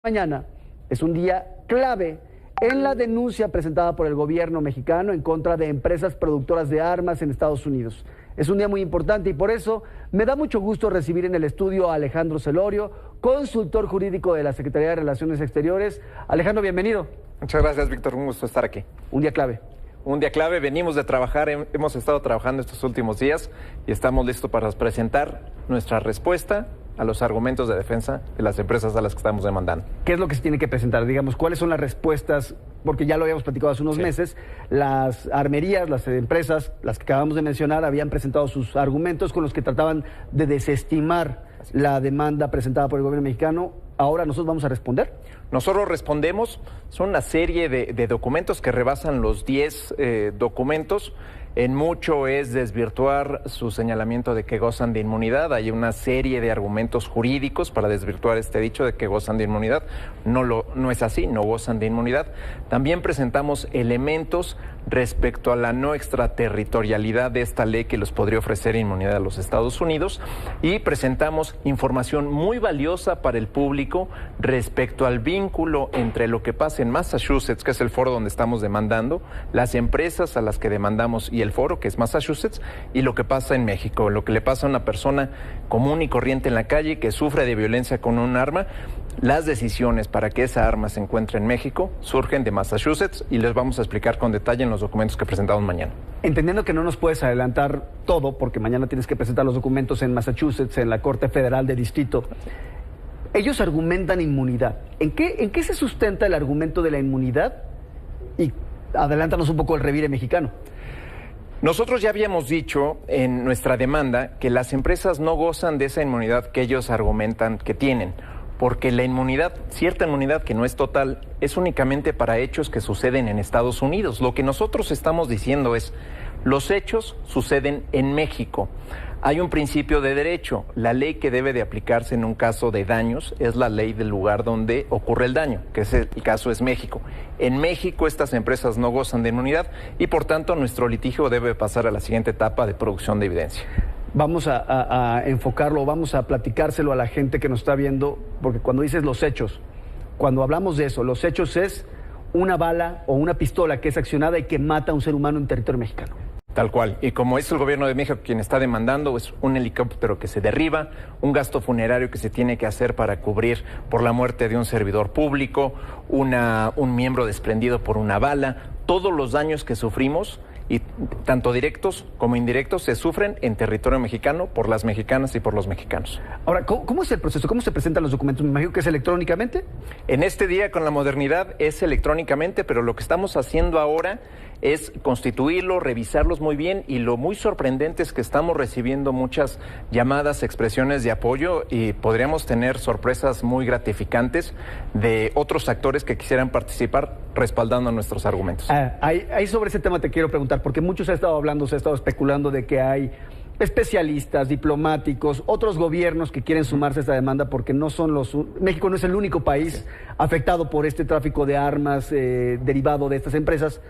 Mañana es un día clave en la denuncia presentada por el gobierno mexicano en contra de empresas productoras de armas en Estados Unidos. Es un día muy importante y por eso me da mucho gusto recibir en el estudio a Alejandro Celorio, consultor jurídico de la Secretaría de Relaciones Exteriores. Alejandro, bienvenido. Muchas gracias, Víctor. Un gusto estar aquí. Un día clave. Un día clave, venimos de trabajar, hemos estado trabajando estos últimos días y estamos listos para presentar nuestra respuesta a los argumentos de defensa de las empresas a las que estamos demandando. ¿Qué es lo que se tiene que presentar? Digamos, ¿cuáles son las respuestas? Porque ya lo habíamos platicado hace unos meses, las armerías, las empresas, las que acabamos de mencionar, habían presentado sus argumentos con los que trataban de desestimar la demanda presentada por el gobierno mexicano. Ahora nosotros vamos a responder. Nosotros respondemos, son una serie de documentos que rebasan los 10 documentos. En mucho es desvirtuar su señalamiento de que gozan de inmunidad. Hay una serie de argumentos jurídicos para desvirtuar este dicho de que gozan de inmunidad. No es así, no gozan de inmunidad. También presentamos elementos respecto a la no extraterritorialidad de esta ley que los podría ofrecer inmunidad a los Estados Unidos, y presentamos información muy valiosa para el público respecto al vínculo entre lo que pasa en Massachusetts, que es el foro donde estamos demandando, las empresas a las que demandamos y el foro, que es Massachusetts, y lo que pasa en México, lo que le pasa a una persona común y corriente en la calle que sufre de violencia con un arma. Las decisiones para que esa arma se encuentre en México surgen de Massachusetts y les vamos a explicar con detalle en los documentos que presentamos mañana. Entendiendo que no nos puedes adelantar todo, porque mañana tienes que presentar los documentos en Massachusetts, en la Corte Federal de Distrito, ellos argumentan inmunidad. ¿En qué se sustenta el argumento de la inmunidad? Y adelántanos un poco el revire mexicano. Nosotros ya habíamos dicho en nuestra demanda que las empresas no gozan de esa inmunidad que ellos argumentan que tienen, porque la inmunidad, cierta inmunidad que no es total, es únicamente para hechos que suceden en Estados Unidos. Lo que nosotros estamos diciendo es, los hechos suceden en México. Hay un principio de derecho. La ley que debe de aplicarse en un caso de daños es la ley del lugar donde ocurre el daño, que es el caso es México. En México estas empresas no gozan de inmunidad y por tanto nuestro litigio debe pasar a la siguiente etapa de producción de evidencia. Vamos a enfocarlo, vamos a platicárselo a la gente que nos está viendo, porque cuando dices los hechos, cuando hablamos de eso, los hechos es una bala o una pistola que es accionada y que mata a un ser humano en territorio mexicano. Tal cual. Y como es el gobierno de México quien está demandando, es un helicóptero que se derriba, un gasto funerario que se tiene que hacer para cubrir por la muerte de un servidor público, un miembro desprendido por una bala, todos los daños que sufrimos, y tanto directos como indirectos, se sufren en territorio mexicano por las mexicanas y por los mexicanos. Ahora, ¿cómo es el proceso? ¿Cómo se presentan los documentos? Me imagino que es electrónicamente. En este día, con la modernidad, es electrónicamente, pero lo que estamos haciendo ahora es constituirlo, revisarlos muy bien, y lo muy sorprendente es que estamos recibiendo muchas llamadas, expresiones de apoyo, y podríamos tener sorpresas muy gratificantes de otros actores que quisieran participar respaldando nuestros argumentos. Ahí sobre ese tema te quiero preguntar, porque muchos han estado hablando, se ha estado especulando de que hay especialistas, diplomáticos, otros gobiernos que quieren sumarse a esta demanda porque no son México no es el único país afectado por este tráfico de armas derivado de estas empresas.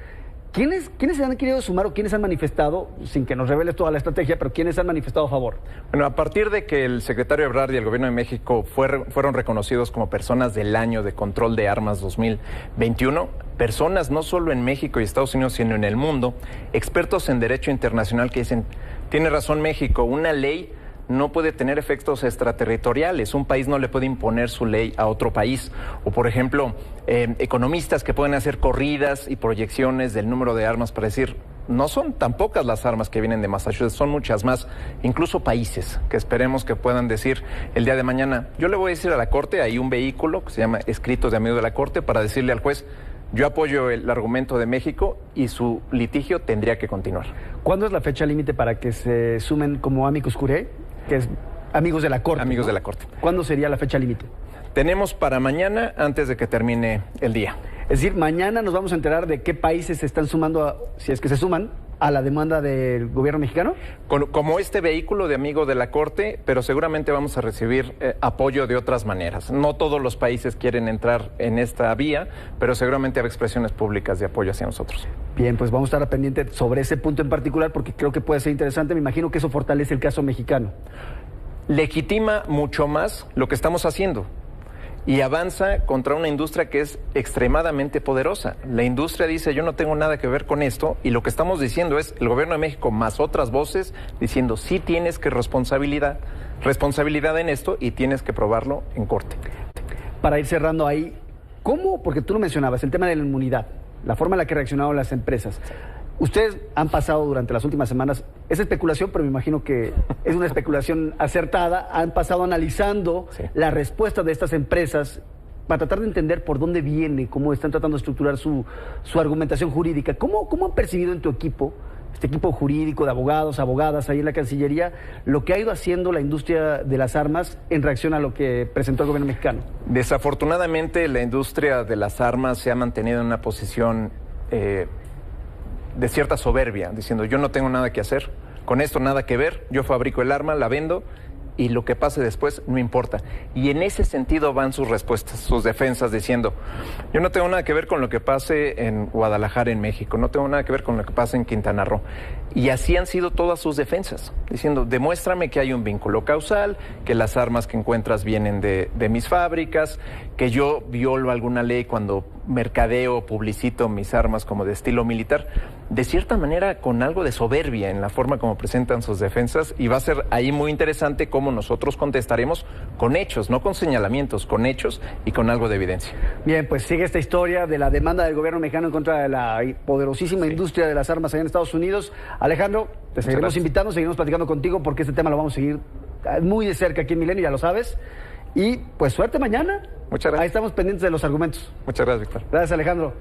¿Quiénes se han querido sumar o quiénes han manifestado, sin que nos reveles toda la estrategia, pero quiénes han manifestado a favor? Bueno, a partir de que el secretario Ebrard y el gobierno de México fueron reconocidos como personas del año de control de armas 2021, personas no solo en México y Estados Unidos, sino en el mundo, expertos en derecho internacional que dicen, tiene razón México, una ley no puede tener efectos extraterritoriales. Un país no le puede imponer su ley a otro país. O, por ejemplo, economistas que pueden hacer corridas y proyecciones del número de armas para decir, no son tan pocas las armas que vienen de Massachusetts, son muchas más. Incluso países que esperemos que puedan decir el día de mañana, yo le voy a decir a la Corte, hay un vehículo que se llama Escritos de Amigos de la Corte, para decirle al juez, yo apoyo el argumento de México y su litigio tendría que continuar. ¿Cuándo es la fecha límite para que se sumen como amicus curiae, que es amigos de la Corte? Amigos, ¿no?, de la Corte. ¿Cuándo sería la fecha límite? Tenemos para mañana, antes de que termine el día. Es decir, mañana nos vamos a enterar de qué países se están sumando, si es que se suman, a la demanda del gobierno mexicano. Como este vehículo de Amigos de la Corte, pero seguramente vamos a recibir apoyo de otras maneras. No todos los países quieren entrar en esta vía, pero seguramente habrá expresiones públicas de apoyo hacia nosotros. Bien, pues vamos a estar pendientes sobre ese punto en particular, porque creo que puede ser interesante. Me imagino que eso fortalece el caso mexicano. Legitima mucho más lo que estamos haciendo. y avanza contra una industria que es extremadamente poderosa. La industria dice, yo no tengo nada que ver con esto, y lo que estamos diciendo es, el gobierno de México más otras voces, diciendo, sí tienes que responsabilidad en esto y tienes que probarlo en corte. Para ir cerrando ahí, ¿cómo? Porque tú lo mencionabas, el tema de la inmunidad, la forma en la que reaccionaron las empresas. Ustedes han pasado durante las últimas semanas, es especulación, pero me imagino que es una especulación acertada, han pasado analizando la respuesta de estas empresas para tratar de entender por dónde viene, cómo están tratando de estructurar su argumentación jurídica. ¿Cómo han percibido en tu equipo, este equipo jurídico de abogados, abogadas ahí en la Cancillería, lo que ha ido haciendo la industria de las armas en reacción a lo que presentó el gobierno mexicano? Desafortunadamente, la industria de las armas se ha mantenido en una posición de cierta soberbia, diciendo yo no tengo nada que hacer, con esto nada que ver, yo fabrico el arma, la vendo y lo que pase después no importa. Y en ese sentido van sus respuestas, sus defensas, diciendo yo no tengo nada que ver con lo que pase en Guadalajara, en México, no tengo nada que ver con lo que pase en Quintana Roo. Y así han sido todas sus defensas, diciendo demuéstrame que hay un vínculo causal, que las armas que encuentras vienen de mis fábricas, que yo violo alguna ley cuando mercadeo, publicito mis armas como de estilo militar, de cierta manera con algo de soberbia en la forma como presentan sus defensas, y va a ser ahí muy interesante cómo nosotros contestaremos con hechos, no con señalamientos, con hechos y con algo de evidencia. Bien, pues sigue esta historia de la demanda del gobierno mexicano en contra de la poderosísima industria de las armas allá en Estados Unidos. Alejandro, te seguiremos invitando, seguiremos platicando contigo porque este tema lo vamos a seguir muy de cerca aquí en Milenio, ya lo sabes. Y pues suerte mañana. Muchas gracias. Ahí estamos pendientes de los argumentos. Muchas gracias, Víctor. Gracias, Alejandro.